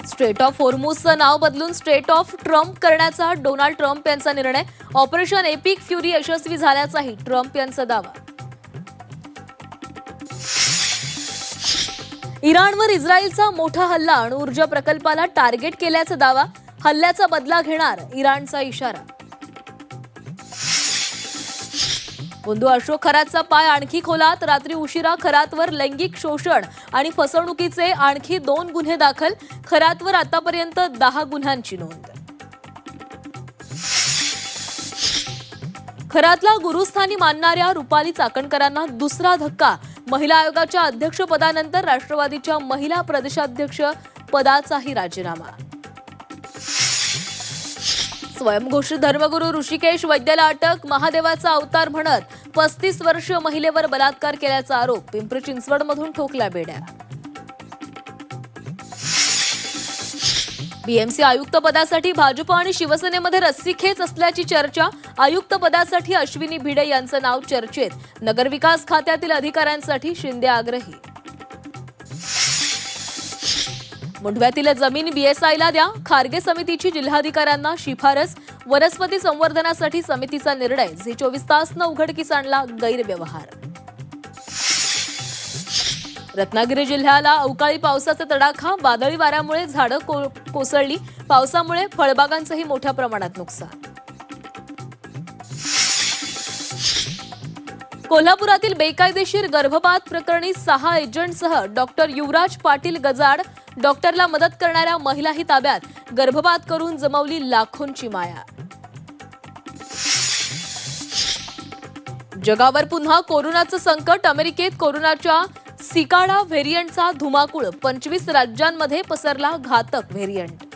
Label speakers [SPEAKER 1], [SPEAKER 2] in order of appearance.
[SPEAKER 1] Straight of होर्मुझचं नाव बदलून straight of Trump करण्याचा Donald Trump यांचा निर्णय. ऑपरेशन एपिक फ्युरी यशस्वी झाल्याचाही ट्रम्प यांचा दावा. इराणवर इस्रायलचा मोठा हल्ला आणि ऊर्जा प्रकल्पाला टार्गेट केल्याचा दावा. हल्ल्याचा बदला घेणार इराणचा इशारा. बंधू अशोक खरातचा पाय आणखी खोलात. रात्री उशिरा खरातवर लैंगिक शोषण आणि फसवणुकीचे आणखी 2 गुन्हे दाखल. खरातवर आतापर्यंत 10 गुन्ह्यांची नोंद. खरातला गुरुस्थानी मानणाऱ्या रुपाली चाकणकरांना दुसरा धक्का. महिला आयोगाच्या अध्यक्षपदानंतर राष्ट्रवादीच्या महिला प्रदेशाध्यक्ष पदाचाही राजीनामा. स्वयंघोषित धर्मगुरू ऋषिकेश वैद्याला अटक. महादेवाचा अवतार म्हणत 35 वर्षीय महिलेवर बलात्कार केल्याचा आरोप. पिंपरी चिंचवडमधून ठोकल्या बेड्या. बीएमसी आयुक्त पदासाठी भाजप आणि शिवसेनेमध्ये रस्सीखेच असल्याची चर्चा. आयुक्त पदासाठी अश्विनी भिडे यांचं नाव चर्चेत. नगरविकास खात्यातील अधिकाऱ्यांसाठी शिंदे आग्रही. मुंढव्यातील जमीन बीएसआयला द्या. खारगे समितीची जिल्हाधिकाऱ्यांना शिफारस. वनस्पती संवर्धनासाठी समितीचा निर्णय. झी 24 तासनं उघडकीस आणला गैरव्यवहार. रत्नागिरी जिल्ह्याला अवकाळी पावसाचा तडाखा. वादळी वाऱ्यामुळे झाडं कोसळली. पावसामुळे फळबागांचंही मोठ्या प्रमाणात नुकसान. कोल्हापुरातील बेकायदेशीर गर्भपात प्रकरणी 6 एजंटसह डॉक्टर युवराज पाटील गजाड. डॉक्टरला मदत करणाऱ्या महिलाही ताब्यात. गर्भपात करून जमवली लाखोंची माया. जगावर पुन्हा कोरोनाचं संकट. अमेरिकेत कोरोनाच्या सिकाडा व्हेरियंटचा धुमाकूळ. 25 राज्यांमध्ये पसरला घातक व्हेरियंट.